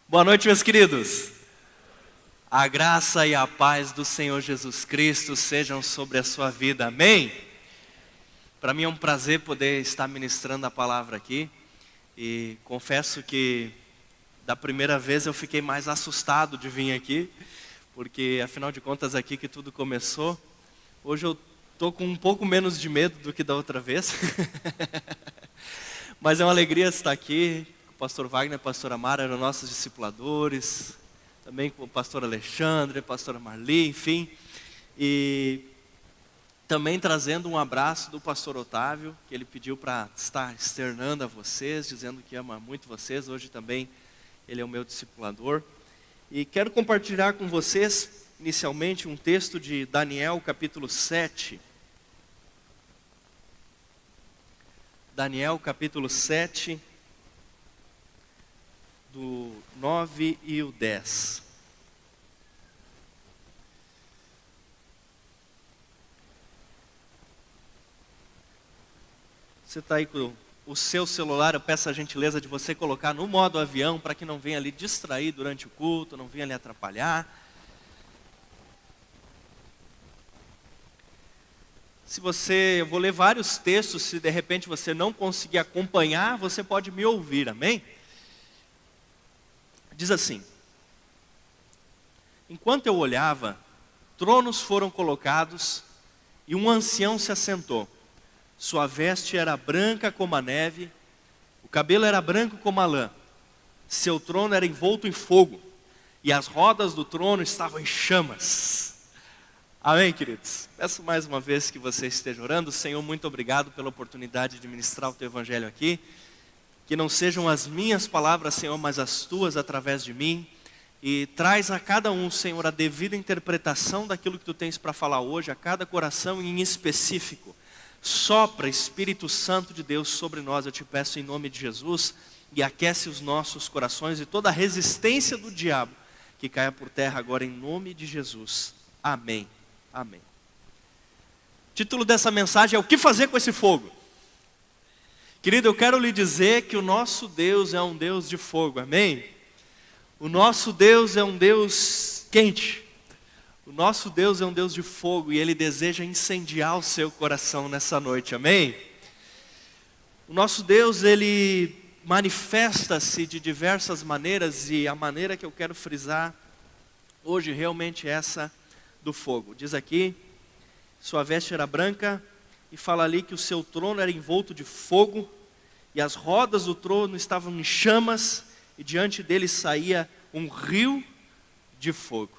Boa noite, meus queridos. A graça e a paz do Senhor Jesus Cristo sejam sobre a sua vida, amém? Para mim é um prazer poder estar ministrando a palavra aqui. E confesso que da primeira vez eu fiquei mais assustado de vir aqui, porque afinal de contas aqui que tudo começou. Hoje eu estou com um pouco menos de medo do que da outra vez. Mas é uma alegria estar aqui. O pastor Wagner e a pastora Mara eram nossos discipuladores. Também com o pastor Alexandre, a pastora Marli, enfim. E também trazendo um abraço do pastor Otávio, que ele pediu para estar externando a vocês, dizendo que ama muito vocês. Hoje também ele é o meu discipulador. E quero compartilhar com vocês, inicialmente, um texto de Daniel, capítulo 7. Daniel, capítulo 7, do 9 e o 10. Você está aí com o seu celular, eu peço a gentileza de você colocar no modo avião, para que não venha ali distrair durante o culto, não venha ali atrapalhar. Eu vou ler vários textos, se de repente você não conseguir acompanhar, você pode me ouvir, amém? Diz assim: enquanto eu olhava, tronos foram colocados e um ancião se assentou. Sua veste era branca como a neve, o cabelo era branco como a lã. Seu trono era envolto em fogo e as rodas do trono estavam em chamas. Amém, queridos? Peço mais uma vez que você esteja orando. Senhor, muito obrigado pela oportunidade de ministrar o Teu Evangelho aqui. Que não sejam as minhas palavras, Senhor, mas as Tuas através de mim. E traz a cada um, Senhor, a devida interpretação daquilo que Tu tens para falar hoje, a cada coração em específico. Sopra, Espírito Santo de Deus, sobre nós, eu te peço em nome de Jesus, e aquece os nossos corações e toda a resistência do diabo, que caia por terra agora em nome de Jesus. Amém. Amém. O título dessa mensagem é: o que fazer com esse fogo? Querido, eu quero lhe dizer que o nosso Deus é um Deus de fogo, amém? O nosso Deus é um Deus quente. O nosso Deus é um Deus de fogo e Ele deseja incendiar o seu coração nessa noite, amém? O nosso Deus, Ele manifesta-se de diversas maneiras e a maneira que eu quero frisar hoje realmente é essa do fogo. Diz aqui, sua veste era branca e fala ali que o seu trono era envolto de fogo e as rodas do trono estavam em chamas e diante dele saía um rio de fogo.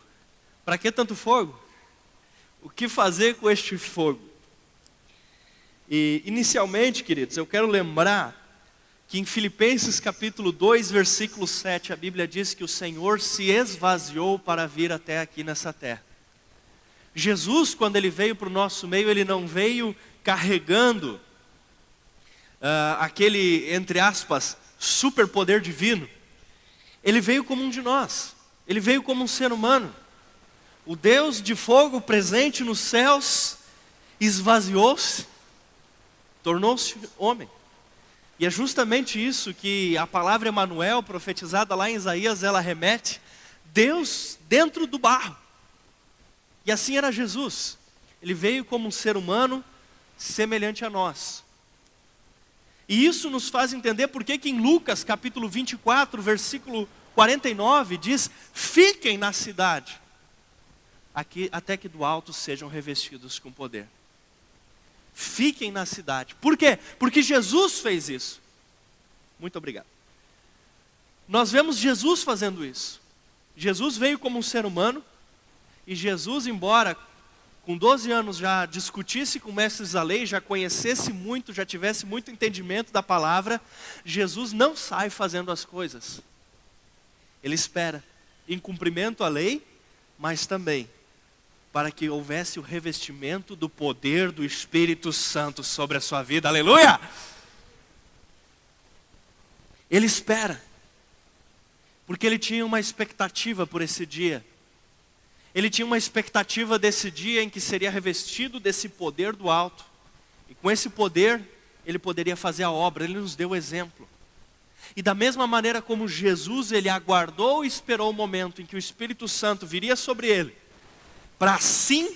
Para que tanto fogo? O que fazer com este fogo? E inicialmente, queridos, eu quero lembrar que em Filipenses capítulo 2, versículo 7, a Bíblia diz que o Senhor se esvaziou para vir até aqui nessa terra. Jesus, quando Ele veio para o nosso meio, Ele não veio carregando aquele, entre aspas, superpoder divino. Ele veio como um de nós. Ele veio como um ser humano. O Deus de fogo presente nos céus esvaziou-se, tornou-se homem. E é justamente isso que a palavra Emanuel, profetizada lá em Isaías, ela remete: Deus dentro do barro. E assim era Jesus. Ele veio como um ser humano semelhante a nós. E isso nos faz entender por que em Lucas capítulo 24, versículo 49, diz: fiquem na cidade, aqui, até que do alto sejam revestidos com poder. Fiquem na cidade. Por quê? Porque Jesus fez isso. Muito obrigado. Nós vemos Jesus fazendo isso. Jesus veio como um ser humano. E Jesus, embora com 12 anos já discutisse com mestres da lei, já conhecesse muito, já tivesse muito entendimento da palavra, Jesus não sai fazendo as coisas. Ele espera em cumprimento à lei, mas também para que houvesse o revestimento do poder do Espírito Santo sobre a sua vida. Aleluia! Ele espera, porque ele tinha uma expectativa por esse dia. Ele tinha uma expectativa desse dia em que seria revestido desse poder do alto. E com esse poder, ele poderia fazer a obra. Ele nos deu o exemplo. E da mesma maneira como Jesus, ele aguardou e esperou o momento em que o Espírito Santo viria sobre ele, para assim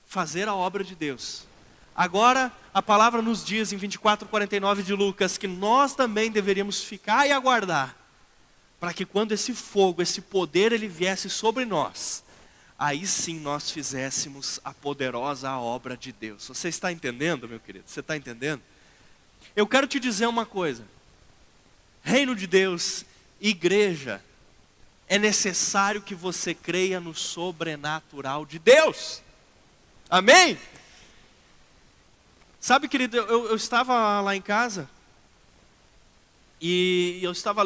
fazer a obra de Deus. Agora, a palavra nos diz em 24:49 de Lucas, que nós também deveríamos ficar e aguardar, para que quando esse fogo, esse poder, ele viesse sobre nós, aí sim nós fizéssemos a poderosa obra de Deus. Você está entendendo, meu querido? Você está entendendo? Eu quero te dizer uma coisa. Reino de Deus, igreja, é necessário que você creia no sobrenatural de Deus. Amém? Sabe, querido, eu estava lá em casa e eu estava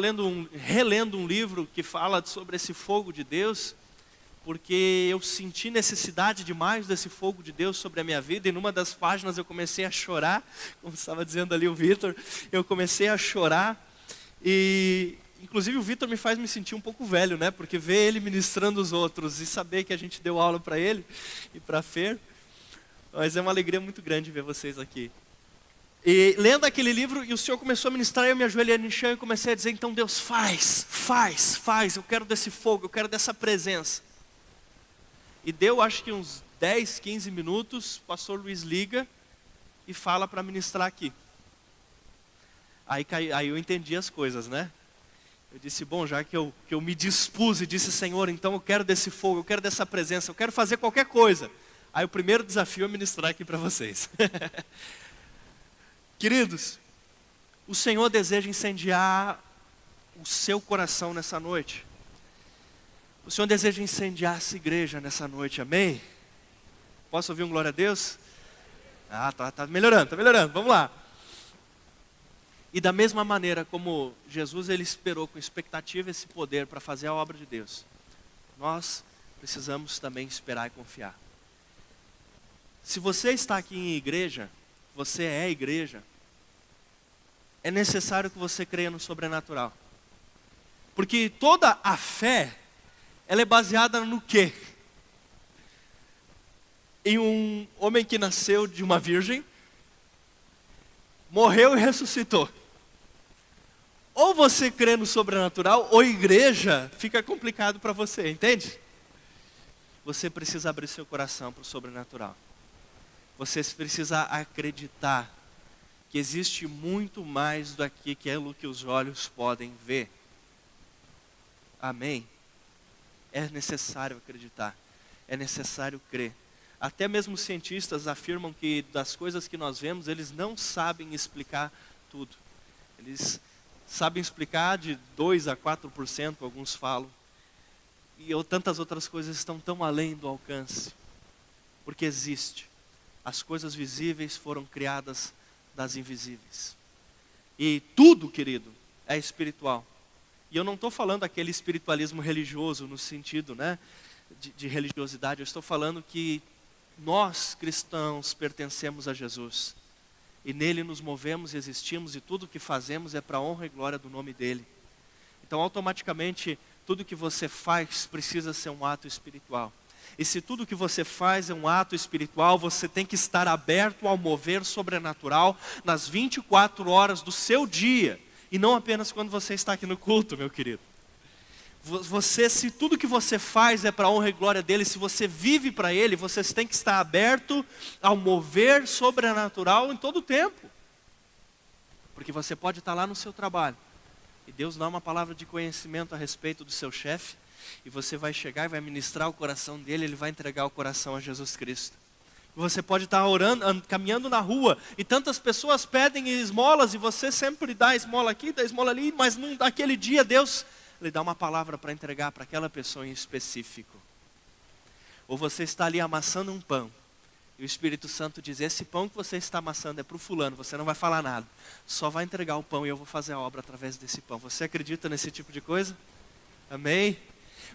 relendo um livro que fala sobre esse fogo de Deus, porque eu senti necessidade demais desse fogo de Deus sobre a minha vida, e numa das páginas eu comecei a chorar, como estava dizendo ali o Vitor, eu comecei a chorar, e inclusive o Vitor me faz me sentir um pouco velho, né? Porque ver ele ministrando os outros e saber que a gente deu aula para ele e para a Fer, mas é uma alegria muito grande ver vocês aqui. E lendo aquele livro, e o Senhor começou a ministrar, eu me ajoelhei no chão e comecei a dizer, então Deus, faz, eu quero desse fogo, eu quero dessa presença. E deu acho que uns 10, 15 minutos, o pastor Luiz liga e fala para ministrar aqui. Aí eu entendi as coisas, né? Eu disse, bom, já que eu me dispus e disse, Senhor, então eu quero desse fogo, eu quero dessa presença, eu quero fazer qualquer coisa. Aí o primeiro desafio é ministrar aqui para vocês. Queridos, o Senhor deseja incendiar o seu coração nessa noite. O Senhor deseja incendiar essa igreja nessa noite, amém? Posso ouvir um glória a Deus? Ah, tá melhorando, vamos lá. E da mesma maneira como Jesus, ele esperou com expectativa esse poder para fazer a obra de Deus, nós precisamos também esperar e confiar. Se você está aqui em igreja, você é igreja, é necessário que você creia no sobrenatural. Porque toda a fé, ela é baseada no quê? Em um homem que nasceu de uma virgem, morreu e ressuscitou. Ou você crê no sobrenatural, ou igreja, fica complicado para você, entende? Você precisa abrir seu coração para o sobrenatural. Você precisa acreditar que existe muito mais do que aquilo que os olhos podem ver. Amém? É necessário acreditar, é necessário crer. Até mesmo os cientistas afirmam que das coisas que nós vemos, eles não sabem explicar tudo. Eles sabem explicar de 2 a 4%, alguns falam. E tantas outras coisas estão tão além do alcance. Porque existe. As coisas visíveis foram criadas das invisíveis. E tudo, querido, é espiritual. E eu não estou falando aquele espiritualismo religioso no sentido, né, de religiosidade. Eu estou falando que nós, cristãos, pertencemos a Jesus. E nele nos movemos e existimos, e tudo que fazemos é para a honra e glória do nome dele. Então, automaticamente, tudo que você faz precisa ser um ato espiritual. E se tudo que você faz é um ato espiritual, você tem que estar aberto ao mover sobrenatural nas 24 horas do seu dia. E não apenas quando você está aqui no culto, meu querido. Se tudo que você faz é para a honra e glória dele, se você vive para ele, você tem que estar aberto ao mover sobrenatural em todo o tempo. Porque você pode estar lá no seu trabalho, e Deus dá uma palavra de conhecimento a respeito do seu chefe, e você vai chegar e vai ministrar o coração dele, ele vai entregar o coração a Jesus Cristo. Você pode estar orando, caminhando na rua, e tantas pessoas pedem esmolas, e você sempre dá esmola aqui, dá esmola ali, mas naquele dia Deus lhe dá uma palavra para entregar para aquela pessoa em específico. Ou você está ali amassando um pão, e o Espírito Santo diz, esse pão que você está amassando é para o fulano, você não vai falar nada, só vai entregar o pão e eu vou fazer a obra através desse pão. Você acredita nesse tipo de coisa? Amém?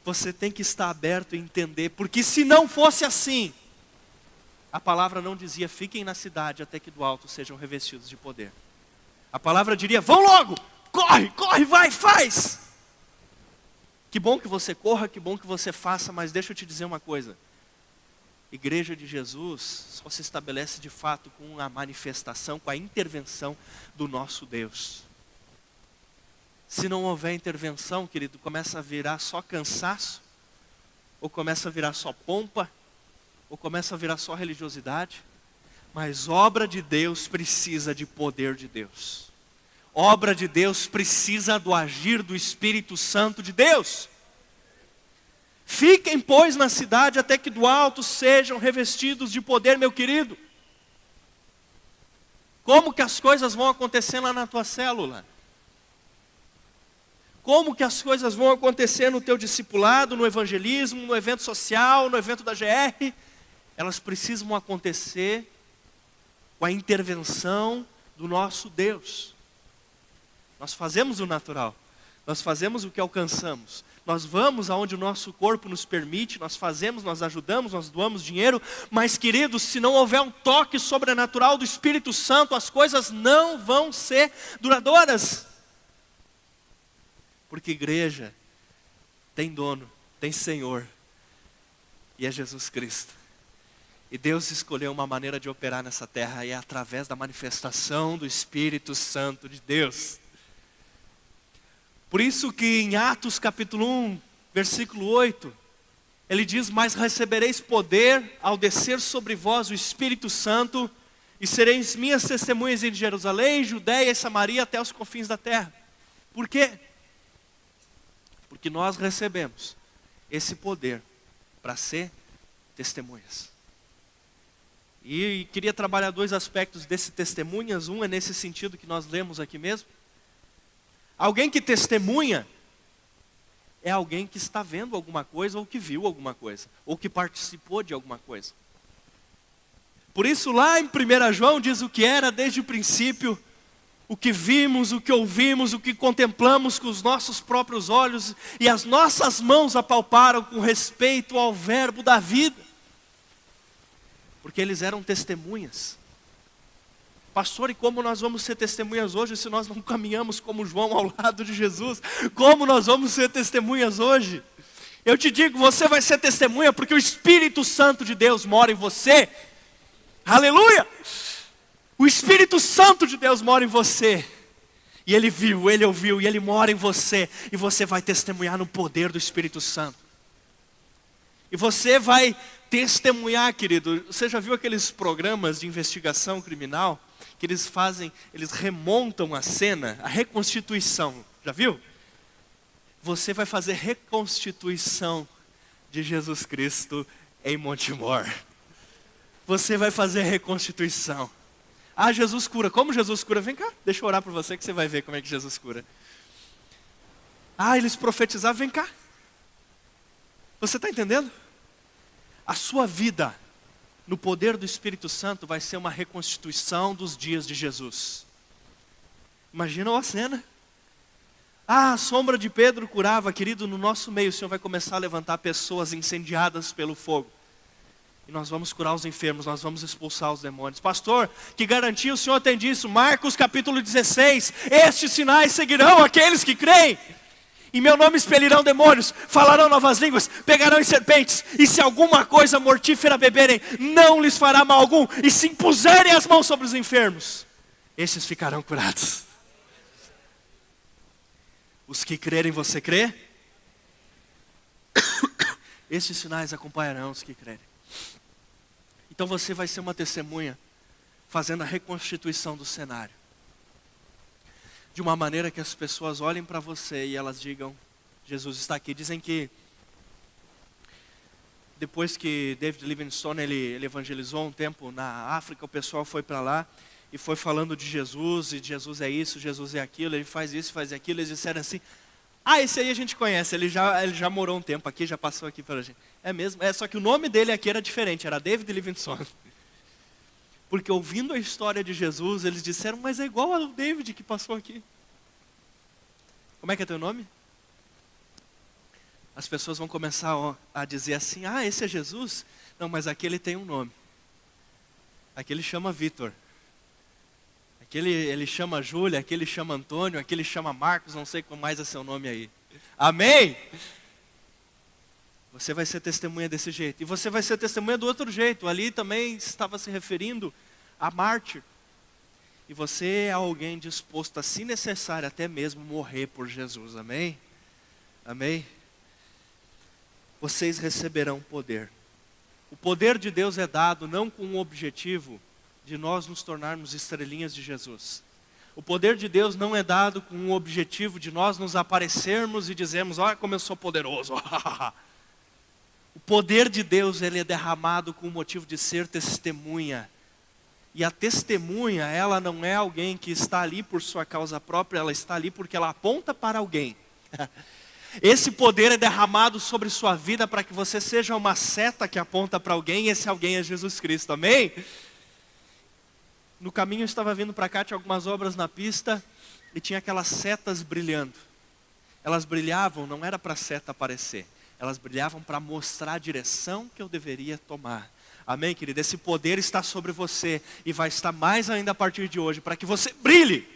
Você tem que estar aberto e entender, porque se não fosse assim, a palavra não dizia, fiquem na cidade até que do alto sejam revestidos de poder. A palavra diria, vão logo, corre, vai, faz. Que bom que você corra, que bom que você faça, mas deixa eu te dizer uma coisa. Igreja de Jesus só se estabelece de fato com a manifestação, com a intervenção do nosso Deus. Se não houver intervenção, querido, começa a virar só cansaço, ou começa a virar só pompa, ou começa a virar só religiosidade. Mas obra de Deus precisa de poder de Deus. Obra de Deus precisa do agir do Espírito Santo de Deus. Fiquem, pois, na cidade até que do alto sejam revestidos de poder, meu querido. Como que as coisas vão acontecer lá na tua célula? Como que as coisas vão acontecer no teu discipulado, no evangelismo, no evento social, no evento da GR? Elas precisam acontecer com a intervenção do nosso Deus. Nós fazemos o natural, nós fazemos o que alcançamos, nós vamos aonde o nosso corpo nos permite, nós fazemos, nós ajudamos, nós doamos dinheiro, mas queridos, se não houver um toque sobrenatural do Espírito Santo, as coisas não vão ser duradouras. Porque igreja tem dono, tem Senhor, e é Jesus Cristo. E Deus escolheu uma maneira de operar nessa terra, e é através da manifestação do Espírito Santo de Deus. Por isso que em Atos capítulo 1, versículo 8, ele diz: mas recebereis poder ao descer sobre vós o Espírito Santo, e sereis minhas testemunhas em Jerusalém, Judeia e Samaria até os confins da terra. Por quê? Porque nós recebemos esse poder para ser testemunhas. E queria trabalhar dois aspectos desse testemunhas. Um é nesse sentido que nós lemos aqui mesmo. Alguém que testemunha é alguém que está vendo alguma coisa, ou que viu alguma coisa, ou que participou de alguma coisa. Por isso lá em 1 João diz o que era desde o princípio, o que vimos, o que ouvimos, o que contemplamos com os nossos próprios olhos, e as nossas mãos apalparam com respeito ao verbo da vida. Porque eles eram testemunhas. Pastor, e como nós vamos ser testemunhas hoje se nós não caminhamos como João ao lado de Jesus? Como nós vamos ser testemunhas hoje? Eu te digo, você vai ser testemunha porque o Espírito Santo de Deus mora em você. Aleluia! O Espírito Santo de Deus mora em você. E Ele viu, Ele ouviu, e Ele mora em você. E você vai testemunhar no poder do Espírito Santo. E você vai testemunhar, querido. Você já viu aqueles programas de investigação criminal? Que eles fazem, eles remontam a cena, a reconstituição. Já viu? Você vai fazer reconstituição de Jesus Cristo em Montemor. Você vai fazer reconstituição. Ah, Jesus cura. Como Jesus cura? Vem cá, deixa eu orar por você que você vai ver como é que Jesus cura. Ah, eles profetizavam, vem cá. Você está entendendo? A sua vida, no poder do Espírito Santo, vai ser uma reconstituição dos dias de Jesus. Imagina a cena. Ah, a sombra de Pedro curava, querido, no nosso meio o Senhor vai começar a levantar pessoas incendiadas pelo fogo. E nós vamos curar os enfermos, nós vamos expulsar os demônios. Pastor, que garantia o Senhor tem disso? Marcos capítulo 16, estes sinais seguirão aqueles que creem. Em meu nome expelirão demônios, falarão novas línguas, pegarão em serpentes, e se alguma coisa mortífera beberem, não lhes fará mal algum, e se impuserem as mãos sobre os enfermos, estes ficarão curados. Os que crerem, você crê? Estes sinais acompanharão os que crerem. Então você vai ser uma testemunha, fazendo a reconstituição do cenário. De uma maneira que as pessoas olhem para você e elas digam, Jesus está aqui. Dizem que depois que David Livingstone ele evangelizou um tempo na África, o pessoal foi para lá e foi falando de Jesus, e Jesus é isso, Jesus é aquilo, ele faz isso, faz aquilo. Eles disseram assim: ah, esse aí a gente conhece, ele já morou um tempo aqui, já passou aqui pela gente. É mesmo? É, só que o nome dele aqui era diferente, era David Livingstone. Porque ouvindo a história de Jesus, eles disseram, mas é igual ao David que passou aqui. Como é que é teu nome? As pessoas vão começar a dizer assim, ah, esse é Jesus? Não, mas aquele tem um nome. Aquele chama Vitor. Aquele ele chama Júlia, aquele chama Antônio, aquele chama Marcos, não sei como mais é seu nome aí. Amém? Você vai ser testemunha desse jeito. E você vai ser testemunha do outro jeito. Ali também estava se referindo a mártir. e você é alguém disposto a, se necessário, até mesmo morrer por Jesus, amém? Amém? Vocês receberão poder. O poder de Deus é dado não com o objetivo de nós nos tornarmos estrelinhas de Jesus. O poder de Deus não é dado com o objetivo de nós nos aparecermos e dizermos, olha como eu sou poderoso. O poder de Deus, ele é derramado com o motivo de ser testemunha. E a testemunha, ela não é alguém que está ali por sua causa própria, ela está ali porque ela aponta para alguém. Esse poder é derramado sobre sua vida para que você seja uma seta que aponta para alguém, e esse alguém é Jesus Cristo, amém? No caminho eu estava vindo para cá, tinha algumas obras na pista, e tinha aquelas setas brilhando. Elas brilhavam, não era para a seta aparecer, elas brilhavam para mostrar a direção que eu deveria tomar. Amém, querido? Esse poder está sobre você, e vai estar mais ainda a partir de hoje, para que você brilhe,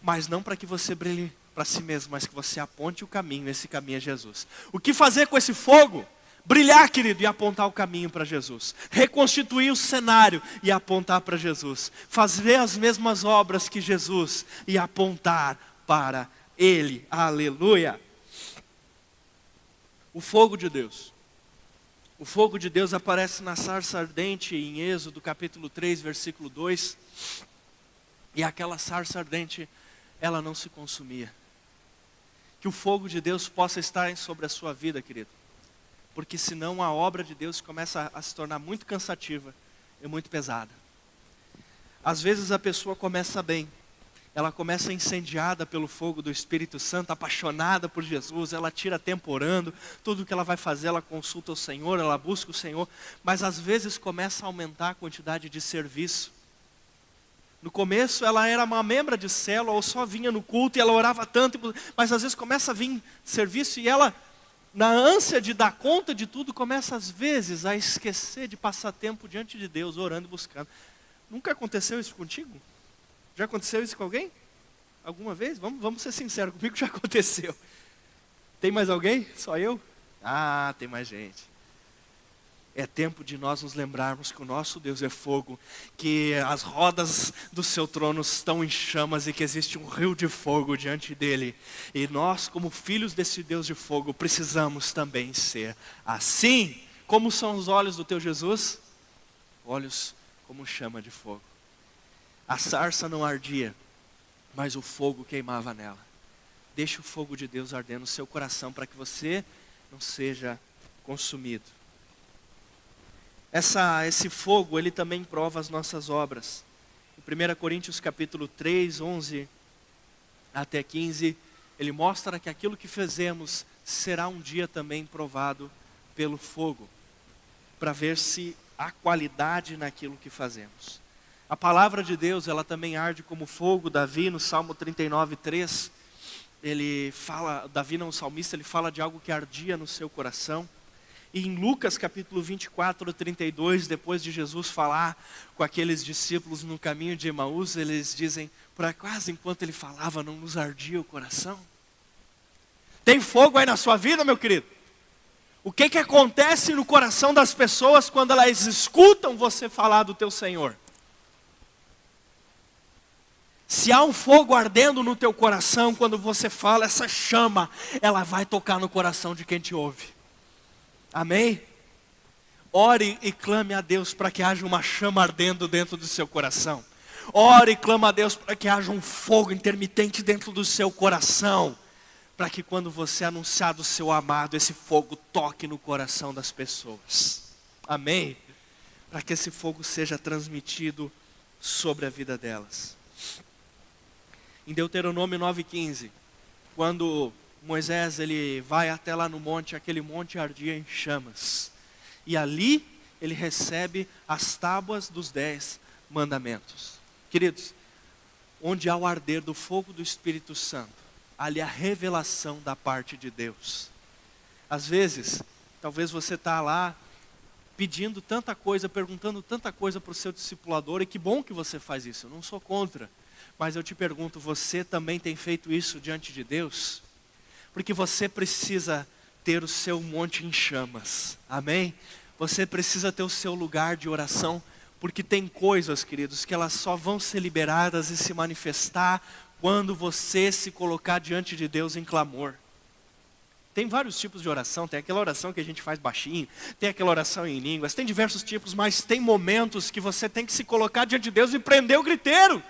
mas não para que você brilhe para si mesmo, mas que você aponte o caminho, esse caminho é Jesus. O que fazer com esse fogo? Brilhar, querido, e apontar o caminho para Jesus. Reconstituir o cenário e apontar para Jesus. Fazer as mesmas obras que Jesus e apontar para Ele. Aleluia! O fogo de Deus. O fogo de Deus aparece na sarça ardente em Êxodo capítulo 3, versículo 2. E aquela sarça ardente, ela não se consumia. Que o fogo de Deus possa estar sobre a sua vida, querido. Porque senão a obra de Deus começa a se tornar muito cansativa e muito pesada. Às vezes a pessoa começa bem. Ela começa incendiada pelo fogo do Espírito Santo, apaixonada por Jesus. Ela tira tempo orando. Tudo que ela vai fazer, ela consulta o Senhor, ela busca o Senhor. Mas às vezes começa a aumentar a quantidade de serviço. No começo ela era uma membra de célula, ou só vinha no culto e ela orava tanto, mas às vezes começa a vir serviço e ela, na ânsia de dar conta de tudo, começa às vezes a esquecer de passar tempo diante de Deus, orando e buscando. Nunca aconteceu isso contigo? Já aconteceu isso com alguém? Alguma vez? Vamos ser sinceros, comigo já aconteceu. Tem mais alguém? Só eu? Ah, tem mais gente. É tempo de nós nos lembrarmos que o nosso Deus é fogo, que as rodas do seu trono estão em chamas e que existe um rio de fogo diante dele. E nós, como filhos desse Deus de fogo, precisamos também ser assim. Como são os olhos do teu Jesus? Olhos como chama de fogo. A sarça não ardia, mas o fogo queimava nela. Deixe o fogo de Deus arder no seu coração para que você não seja consumido. Esse fogo, ele também prova as nossas obras. Em 1 Coríntios capítulo 3, 11 até 15, ele mostra que aquilo que fizemos será um dia também provado pelo fogo, para ver se há qualidade naquilo que fazemos. A palavra de Deus, ela também arde como fogo. Davi, no Salmo 39, 3, ele fala, Davi não, o salmista, ele fala de algo que ardia no seu coração. E em Lucas capítulo 24, 32, depois de Jesus falar com aqueles discípulos no caminho de Emaús, eles dizem, por acaso enquanto ele falava não nos ardia o coração? Tem fogo aí na sua vida, meu querido? O que acontece no coração das pessoas quando elas escutam você falar do teu Senhor? Se há um fogo ardendo no teu coração, quando você fala, essa chama, ela vai tocar no coração de quem te ouve. Amém? Ore e clame a Deus para que haja uma chama ardendo dentro do seu coração. Ore e clame a Deus para que haja um fogo intermitente dentro do seu coração. Para que quando você anunciar do seu amado, esse fogo toque no coração das pessoas. Amém? Para que esse fogo seja transmitido sobre a vida delas. Em Deuteronômio 9,15, quando Moisés ele vai até lá no monte, aquele monte ardia em chamas. E ali ele recebe as tábuas dos 10 mandamentos. Queridos, onde há o arder do fogo do Espírito Santo, ali a revelação da parte de Deus. Às vezes, talvez você está lá pedindo tanta coisa, perguntando tanta coisa para o seu discipulador, e que bom que você faz isso, eu não sou contra. Mas eu te pergunto, você também tem feito isso diante de Deus? Porque você precisa ter o seu monte em chamas, amém? Você precisa ter o seu lugar de oração Porque tem coisas, queridos, que elas só vão ser liberadas e se manifestar quando você se colocar diante de Deus em clamor. Tem vários tipos de oração, tem aquela oração que a gente faz baixinho, tem aquela oração em línguas, tem diversos tipos, mas tem momentos que você tem que se colocar diante de Deus e prender o griteiro.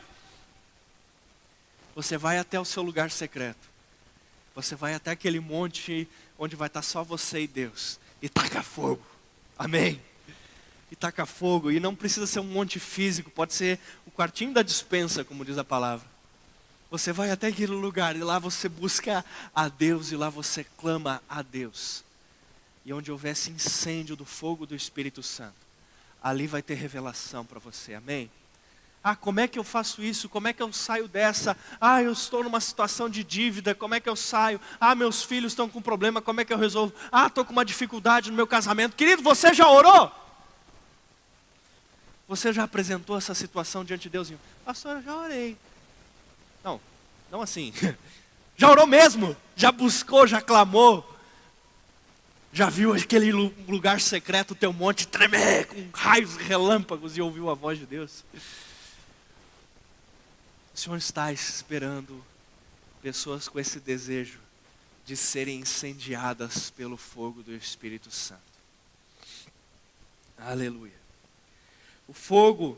Você vai até o seu lugar secreto. Você vai até aquele monte onde vai estar só você e Deus. E taca fogo. Amém? E taca fogo. E não precisa ser um monte físico, pode ser o quartinho da despensa, como diz a palavra. Você vai até aquele lugar e lá você busca a Deus e lá você clama a Deus. E onde houver esse incêndio do fogo do Espírito Santo, ali vai ter revelação para você, amém? Ah, como é que eu faço isso? Como é que eu saio dessa? Ah, eu estou numa situação de dívida, como é que eu saio? Ah, meus filhos estão com problema, como é que eu resolvo? Ah, estou com uma dificuldade no meu casamento. Querido, você já orou? Você já apresentou essa situação diante de Deus? Pastor, eu já orei. Não assim. Já orou mesmo? Já buscou, já clamou? Já viu aquele lugar secreto, o teu monte tremer com raios e relâmpagos e ouviu a voz de Deus? O Senhor está esperando pessoas com esse desejo de serem incendiadas pelo fogo do Espírito Santo. Aleluia. O fogo,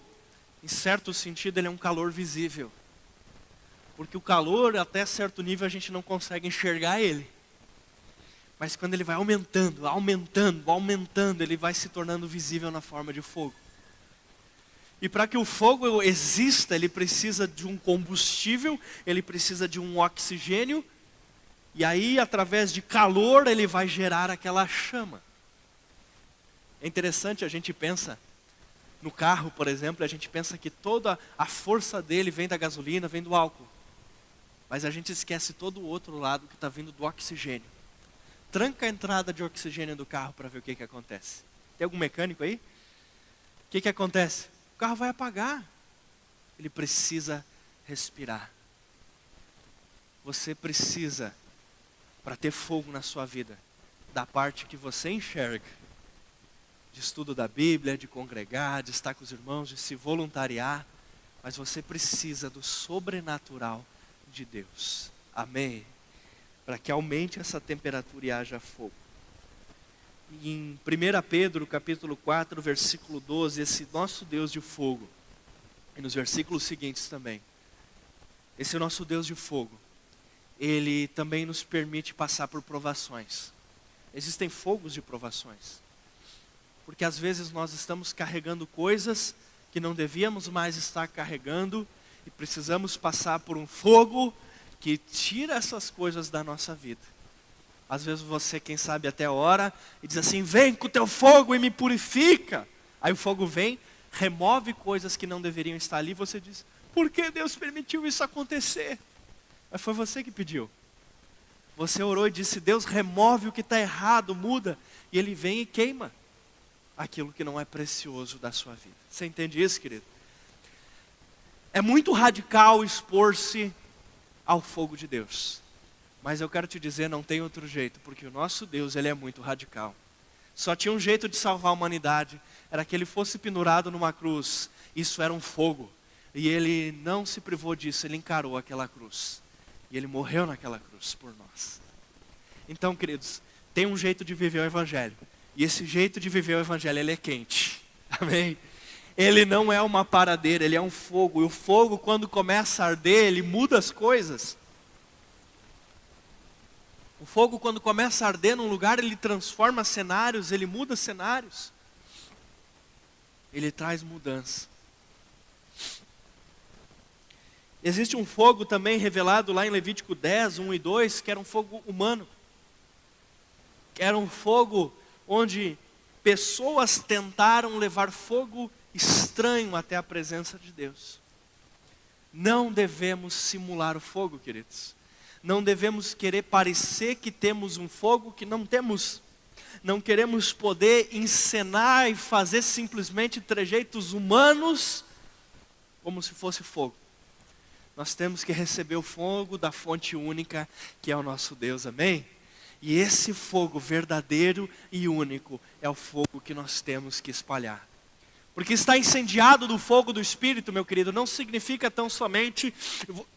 em certo sentido, ele é um calor visível. Porque o calor, até certo nível, a gente não consegue enxergar ele. Mas quando ele vai aumentando, ele vai se tornando visível na forma de fogo. E para que o fogo exista, ele precisa de um combustível, ele precisa de um oxigênio. E aí, através de calor, ele vai gerar aquela chama. É interessante, a gente pensa, no carro, por exemplo, a gente pensa que toda a força dele vem da gasolina, vem do álcool. Mas a gente esquece todo o outro lado que está vindo do oxigênio. Tranca a entrada de oxigênio do carro para ver o que acontece. Tem algum mecânico aí? O que acontece? O carro vai apagar. Ele precisa respirar. Você precisa, para ter fogo na sua vida, da parte que você enxerga, de estudo da Bíblia, de congregar, de estar com os irmãos, de se voluntariar, mas você precisa do sobrenatural de Deus. Amém? Para que aumente essa temperatura e haja fogo. E em 1 Pedro, capítulo 4, versículo 12, esse nosso Deus de fogo, e nos versículos seguintes também, esse nosso Deus de fogo, ele também nos permite passar por provações. Existem fogos de provações. Porque às vezes nós estamos carregando coisas que não devíamos mais estar carregando, e precisamos passar por um fogo que tira essas coisas da nossa vida. Às vezes você, quem sabe, até ora e diz assim: vem com o teu fogo e me purifica. Aí o fogo vem, remove coisas que não deveriam estar ali, e você diz: por que Deus permitiu isso acontecer? Mas foi você que pediu. Você orou e disse: Deus, remove o que está errado, muda. E Ele vem e queima aquilo que não é precioso da sua vida. Você entende isso, querido? É muito radical expor-se ao fogo de Deus. Mas eu quero te dizer, não tem outro jeito, porque o nosso Deus, Ele é muito radical. Só tinha um jeito de salvar a humanidade, era que Ele fosse pendurado numa cruz. Isso era um fogo. E Ele não se privou disso, Ele encarou aquela cruz. E Ele morreu naquela cruz por nós. Então, queridos, tem um jeito de viver o Evangelho. E esse jeito de viver o Evangelho, ele é quente. Amém? Ele não é uma paradeira, ele é um fogo. E o fogo, quando começa a arder, ele muda as coisas. O fogo, quando começa a arder num lugar, ele transforma cenários, ele muda cenários. Ele traz mudança. Existe um fogo também revelado lá em Levítico 10, 1 e 2, que era um fogo humano. Que era um fogo onde pessoas tentaram levar fogo estranho até a presença de Deus. Não devemos simular o fogo, queridos. Não devemos querer parecer que temos um fogo que não temos. Não queremos poder encenar e fazer simplesmente trejeitos humanos como se fosse fogo. Nós temos que receber o fogo da fonte única que é o nosso Deus, amém? E esse fogo verdadeiro e único é o fogo que nós temos que espalhar. Porque estar incendiado do fogo do Espírito, meu querido, não significa tão somente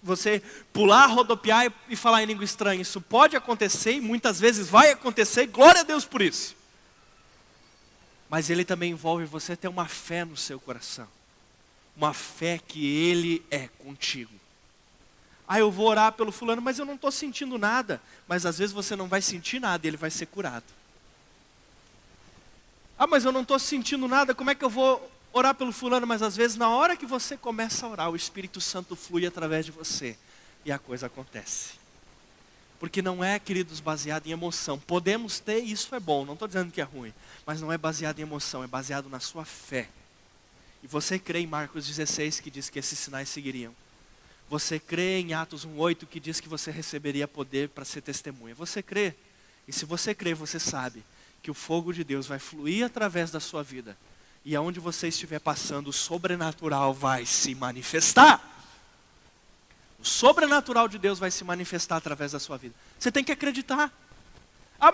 você pular, rodopiar e falar em língua estranha. Isso pode acontecer e muitas vezes vai acontecer, glória a Deus por isso. Mas ele também envolve você ter uma fé no seu coração. Uma fé que Ele é contigo. Eu vou orar pelo fulano, mas eu não estou sentindo nada. Mas às vezes você não vai sentir nada e ele vai ser curado. Mas eu não estou sentindo nada, como é que eu vou orar pelo fulano? Mas às vezes na hora que você começa a orar, o Espírito Santo flui através de você. E a coisa acontece. Porque não é, queridos, baseado em emoção. Podemos ter, isso é bom, não estou dizendo que é ruim. Mas não é baseado em emoção, é baseado na sua fé. E você crê em Marcos 16 que diz que esses sinais seguiriam. Você crê em Atos 1:8 que diz que você receberia poder para ser testemunha. Você crê. E se você crê, você sabe que o fogo de Deus vai fluir através da sua vida. E aonde você estiver passando, o sobrenatural vai se manifestar. O sobrenatural de Deus vai se manifestar através da sua vida. Você tem que acreditar.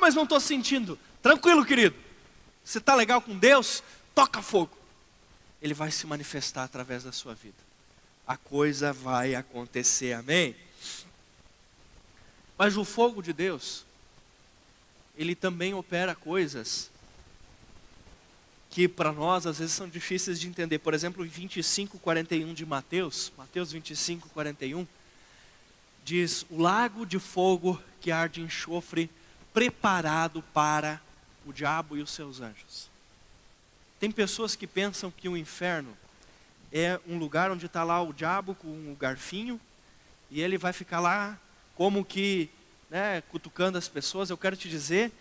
Mas não estou sentindo. Tranquilo, querido. Você está legal com Deus? Toca fogo. Ele vai se manifestar através da sua vida. A coisa vai acontecer, amém? Mas o fogo de Deus, ele também opera coisas que para nós às vezes são difíceis de entender. Por exemplo, em 25:41 de Mateus 25:41, diz: o lago de fogo que arde em enxofre, preparado para o diabo e os seus anjos. Tem pessoas que pensam que o inferno é um lugar onde está lá o diabo com o garfinho, e ele vai ficar lá como que, cutucando as pessoas. Eu quero te dizer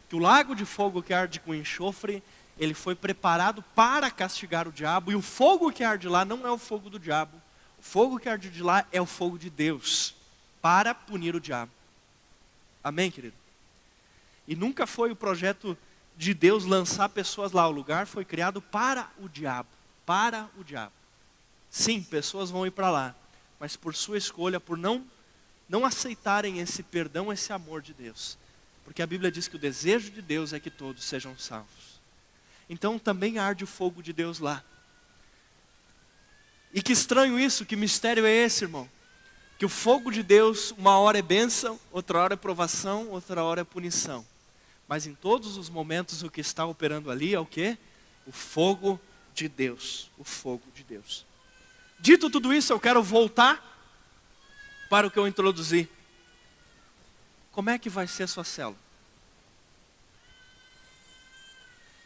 que o lago de fogo que arde com enxofre, ele foi preparado para castigar o diabo, e o fogo que arde lá não é o fogo do diabo. O fogo que arde de lá é o fogo de Deus, para punir o diabo. Amém, querido? E nunca foi o projeto de Deus lançar pessoas lá. O lugar foi criado para o diabo. Para o diabo. Sim, pessoas vão ir para lá. Mas por sua escolha, por não aceitarem esse perdão, esse amor de Deus. Porque a Bíblia diz que o desejo de Deus é que todos sejam salvos. Então também arde o fogo de Deus lá. E que estranho isso, que mistério é esse, irmão? Que o fogo de Deus, uma hora é bênção, outra hora é provação, outra hora é punição. Mas em todos os momentos o que está operando ali é o quê? O fogo de Deus. O fogo de Deus. Dito tudo isso, eu quero voltar para o que eu introduzi. Como é que vai ser a sua célula?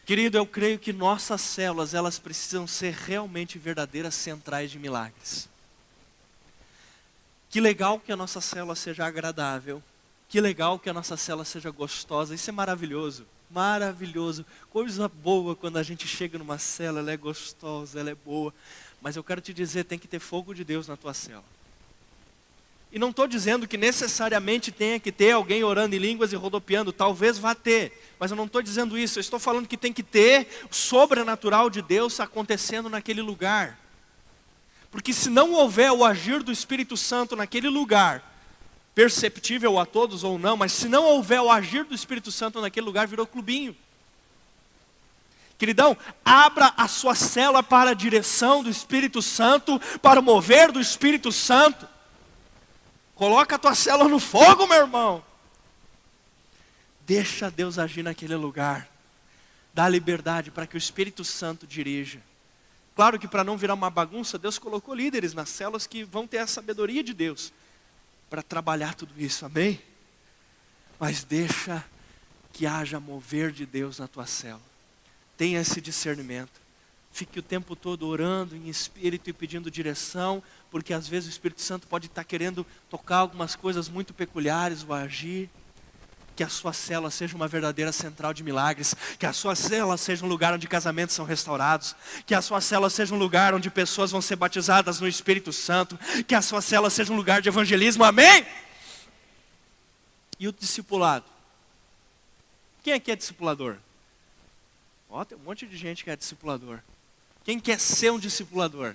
Querido, eu creio que nossas células, elas precisam ser realmente verdadeiras centrais de milagres. Que legal que a nossa célula seja agradável. Que legal que a nossa célula seja gostosa. Isso é maravilhoso. Maravilhoso. Coisa boa quando a gente chega numa célula, ela é gostosa, ela é boa. Mas eu quero te dizer, tem que ter fogo de Deus na tua célula. E não estou dizendo que necessariamente tenha que ter alguém orando em línguas e rodopiando. Talvez vá ter. Mas eu não estou dizendo isso. Eu estou falando que tem que ter o sobrenatural de Deus acontecendo naquele lugar. Porque se não houver o agir do Espírito Santo naquele lugar, perceptível a todos ou não, mas se não houver o agir do Espírito Santo naquele lugar, virou clubinho. Queridão, abra a sua célula para a direção do Espírito Santo, para o mover do Espírito Santo. Coloca a tua célula no fogo, meu irmão. Deixa Deus agir naquele lugar. Dá liberdade para que o Espírito Santo dirija. Claro que para não virar uma bagunça, Deus colocou líderes nas células que vão ter a sabedoria de Deus para trabalhar tudo isso, amém? Mas deixa que haja mover de Deus na tua célula. Tenha esse discernimento. Fique o tempo todo orando em espírito e pedindo direção, porque às vezes o Espírito Santo pode estar querendo tocar algumas coisas muito peculiares ou agir. Que a sua célula seja uma verdadeira central de milagres. Que a sua célula seja um lugar onde casamentos são restaurados. Que a sua célula seja um lugar onde pessoas vão ser batizadas no Espírito Santo. Que a sua célula seja um lugar de evangelismo, amém? E o discipulado? Quem aqui é discipulador? Tem um monte de gente que é discipulador. Quem quer ser um discipulador?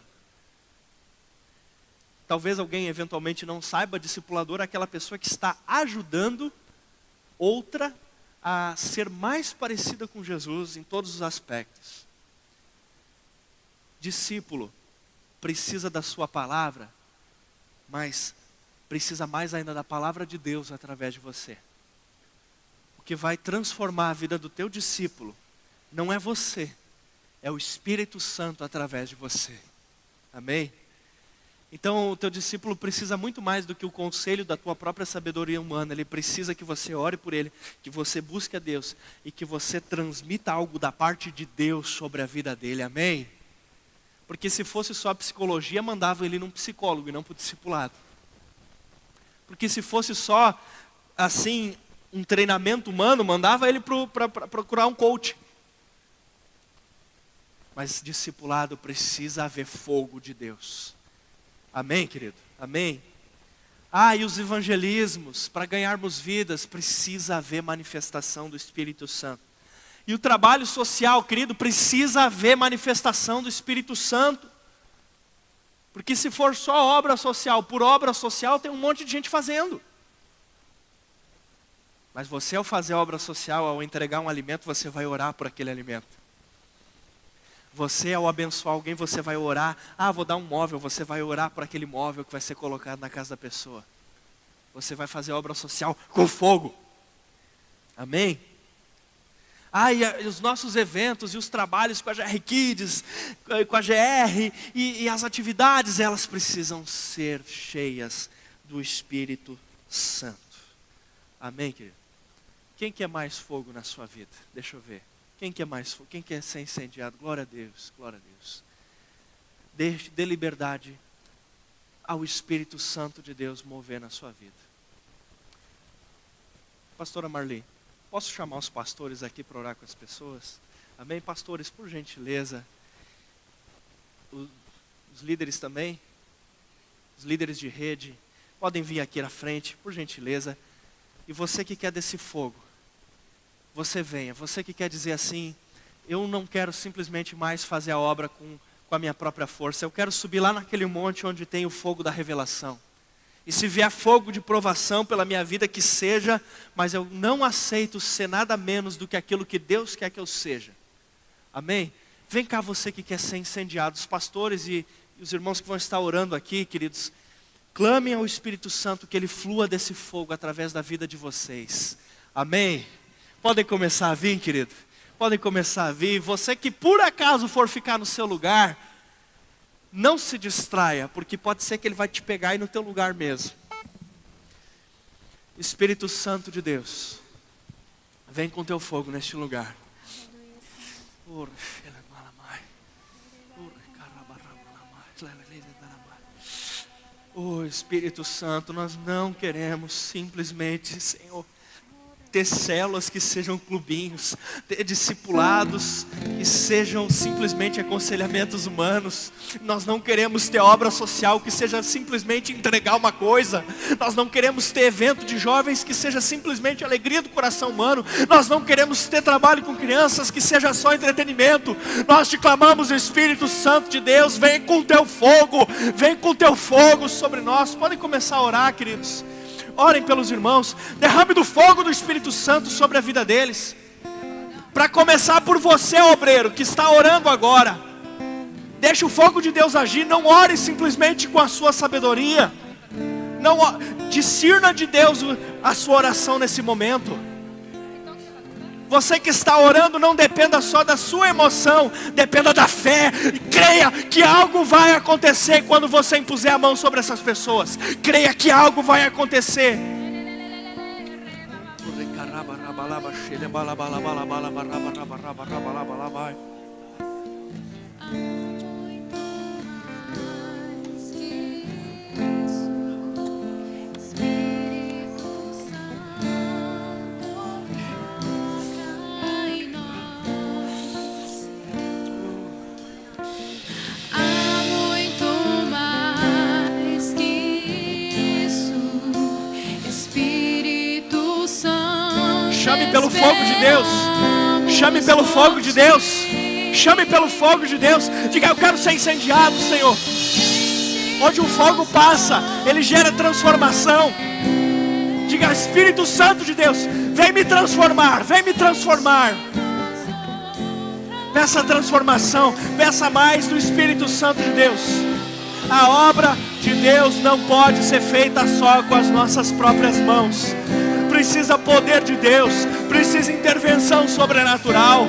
Talvez alguém eventualmente não saiba, discipulador é aquela pessoa que está ajudando outra a ser mais parecida com Jesus em todos os aspectos. discípulo precisa da sua palavra, mas precisa mais ainda da palavra de Deus através de você. O que vai transformar a vida do teu discípulo não é você, é o Espírito Santo através de você. Amém? Então o teu discípulo precisa muito mais do que o conselho da tua própria sabedoria humana. Ele precisa que você ore por ele, que você busque a Deus e que você transmita algo da parte de Deus sobre a vida dele. Amém? Porque se fosse só psicologia, mandava ele num psicólogo e não para o discipulado. Porque se fosse só assim um treinamento humano, mandava ele para procurar um coach. Mas discipulado precisa haver fogo de Deus. Amém, querido? Amém? E os evangelismos, para ganharmos vidas, precisa haver manifestação do Espírito Santo. E o trabalho social, querido, precisa haver manifestação do Espírito Santo. Porque se for só obra social, por obra social, tem um monte de gente fazendo. Mas você, ao fazer obra social, ao entregar um alimento, você vai orar por aquele alimento. Você, ao abençoar alguém, você vai orar. Vou dar um móvel, você vai orar por aquele móvel que vai ser colocado na casa da pessoa. Você vai fazer obra social com fogo. Amém? E os nossos eventos e os trabalhos com a GR Kids, com a GR e as atividades, elas precisam ser cheias do Espírito Santo. Amém, querido? Quem quer mais fogo na sua vida? Deixa eu ver. Quem quer mais fogo? Quem quer ser incendiado? Glória a Deus, glória a Deus. Dê liberdade ao Espírito Santo de Deus mover na sua vida. Pastora Marli, posso chamar os pastores aqui para orar com as pessoas? Amém? Pastores, por gentileza. Os líderes também. Os líderes de rede. Podem vir aqui na frente, por gentileza. E você que quer desse fogo, você venha. Você que quer dizer assim, eu não quero simplesmente mais fazer a obra com a minha própria força. Eu quero subir lá naquele monte onde tem o fogo da revelação. E se vier fogo de provação pela minha vida, que seja, mas eu não aceito ser nada menos do que aquilo que Deus quer que eu seja. Amém? Vem cá você que quer ser incendiado. Os pastores e os irmãos que vão estar orando aqui, queridos, clamem ao Espírito Santo que Ele flua desse fogo através da vida de vocês. Amém? Podem começar a vir, querido? Podem começar a vir. Você que por acaso for ficar no seu lugar, não se distraia, porque pode ser que Ele vai te pegar aí no teu lugar mesmo. Espírito Santo de Deus, vem com teu fogo neste lugar. Espírito Santo, nós não queremos simplesmente, Senhor, ter células que sejam clubinhos, ter discipulados que sejam simplesmente aconselhamentos humanos. Nós não queremos ter obra social que seja simplesmente entregar uma coisa. Nós não queremos ter evento de jovens que seja simplesmente alegria do coração humano. Nós não queremos ter trabalho com crianças que seja só entretenimento. Nós te clamamos, o Espírito Santo de Deus, vem com teu fogo sobre nós. Podem começar a orar, queridos. Orem pelos irmãos, derrame do fogo do Espírito Santo sobre a vida deles. Para começar por você, obreiro, que está orando agora. Deixa o fogo de Deus agir, não ore simplesmente com a sua sabedoria. Não discirna de Deus a sua oração nesse momento. Você que está orando, não dependa só da sua emoção, dependa da fé. E creia que algo vai acontecer quando você impuser a mão sobre essas pessoas. Creia que algo vai acontecer. Chame pelo fogo de Deus. Chame pelo fogo de Deus. Chame pelo fogo de Deus. Diga, eu quero ser incendiado, Senhor. Onde o fogo passa, ele gera transformação. Diga, Espírito Santo de Deus, vem me transformar, vem me transformar. Peça transformação, peça mais do Espírito Santo de Deus. A obra de Deus não pode ser feita só com as nossas próprias mãos. Precisa poder de Deus, precisa intervenção sobrenatural.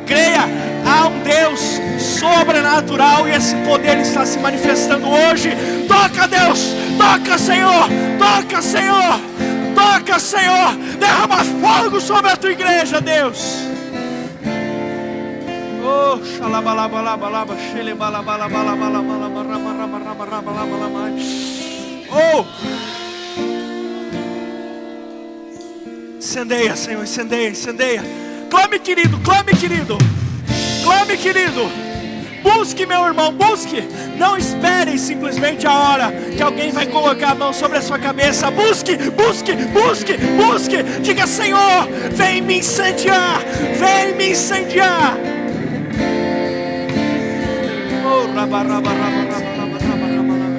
Creia, há um Deus sobrenatural e esse poder está se manifestando hoje. Toca, Deus, toca, Senhor, toca, Senhor, toca, Senhor. Derrama fogo sobre a tua igreja, Deus. Oh, oh, incendeia, Senhor, incendeia, incendeia. Clame, querido, clame, querido, clame, querido. Busque, meu irmão, busque. Não espere simplesmente a hora que alguém vai colocar a mão sobre a sua cabeça. Busque, busque, busque, busque. Diga, Senhor, vem me incendiar, vem me incendiar. Oh, raba, raba, raba, raba, raba, raba, raba, raba.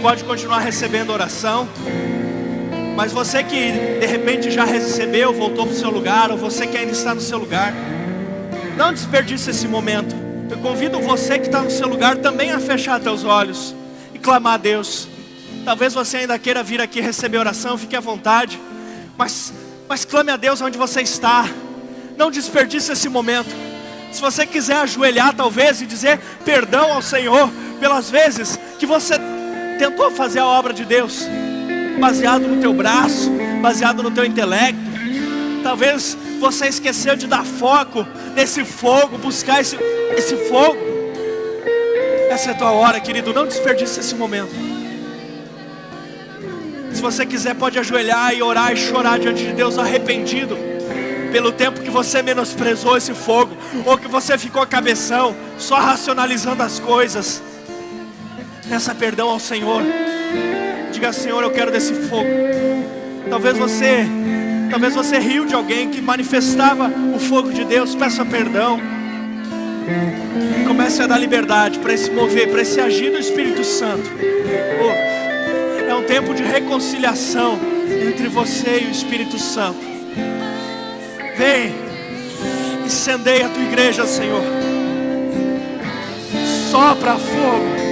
Pode continuar recebendo oração, mas você que de repente já recebeu, voltou para o seu lugar, ou você que ainda está no seu lugar, não desperdice esse momento. Eu convido você que está no seu lugar também a fechar teus olhos e clamar a Deus. Talvez você ainda queira vir aqui receber oração, fique à vontade, mas clame a Deus onde você está. Não desperdice esse momento. Se você quiser ajoelhar talvez e dizer perdão ao Senhor pelas vezes que você tentou fazer a obra de Deus baseado no teu braço, baseado no teu intelecto. Talvez você esqueceu de dar foco nesse fogo, buscar esse fogo. Essa é a tua hora, querido, não desperdice esse momento. Se você quiser pode ajoelhar e orar e chorar diante de Deus arrependido pelo tempo que você menosprezou esse fogo, ou que você ficou cabeção, só racionalizando as coisas. Peça perdão ao Senhor. Diga, Senhor, eu quero desse fogo. Talvez você riu de alguém que manifestava o fogo de Deus. Peça perdão. Comece a dar liberdade para esse mover, para esse agir do Espírito Santo. Oh, é um tempo de reconciliação entre você e o Espírito Santo. Vem, incendeia a tua igreja, Senhor. Sopra fogo.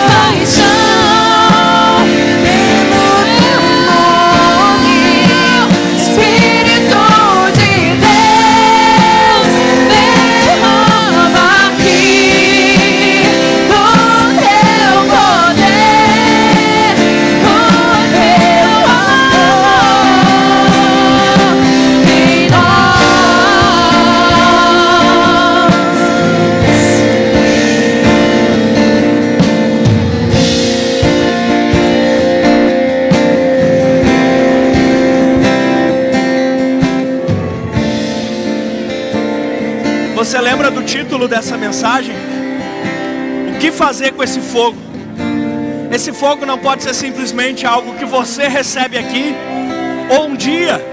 Paixão Você lembra do título dessa mensagem? O que fazer com esse fogo? Esse fogo não pode ser simplesmente algo que você recebe aqui, ou um dia.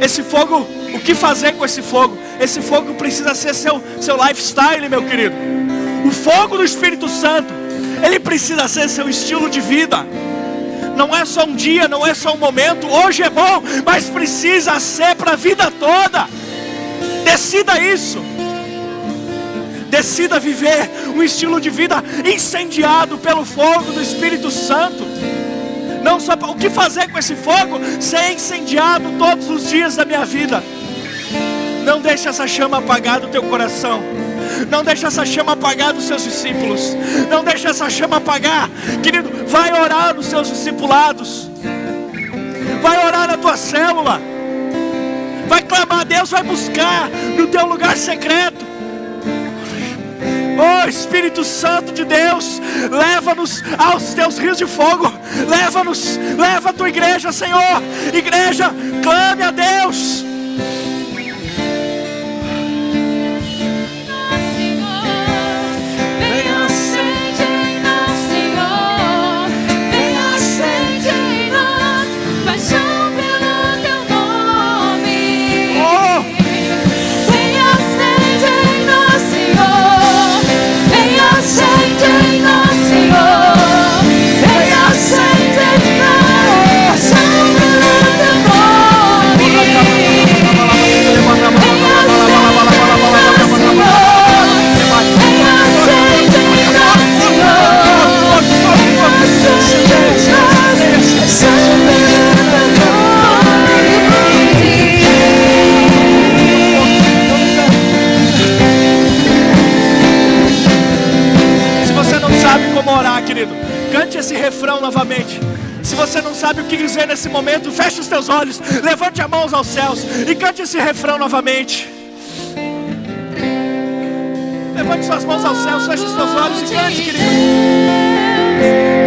Esse fogo, o que fazer com esse fogo? Esse fogo precisa ser seu lifestyle, meu querido. O fogo do Espírito Santo, ele precisa ser seu estilo de vida. Não é só um dia, não é só um momento. Hoje é bom, mas precisa ser para a vida toda. Decida isso. Decida viver um estilo de vida incendiado pelo fogo do Espírito Santo. Não só o que fazer com esse fogo? Ser incendiado todos os dias da minha vida. Não deixe essa chama apagar do teu coração. Não deixe essa chama apagar dos seus discípulos. Não deixe essa chama apagar. Querido, vai orar nos seus discipulados. Vai orar na tua célula. Vai clamar a Deus, vai buscar no teu lugar secreto. Oh Espírito Santo de Deus, leva-nos aos teus rios de fogo. Leva a tua igreja, Senhor. Igreja, clame a Deus. Cante esse refrão novamente. Se você não sabe o que dizer nesse momento, feche os teus olhos, levante as mãos aos céus e cante esse refrão novamente. Levante suas mãos aos céus, feche os teus olhos e cante, querido.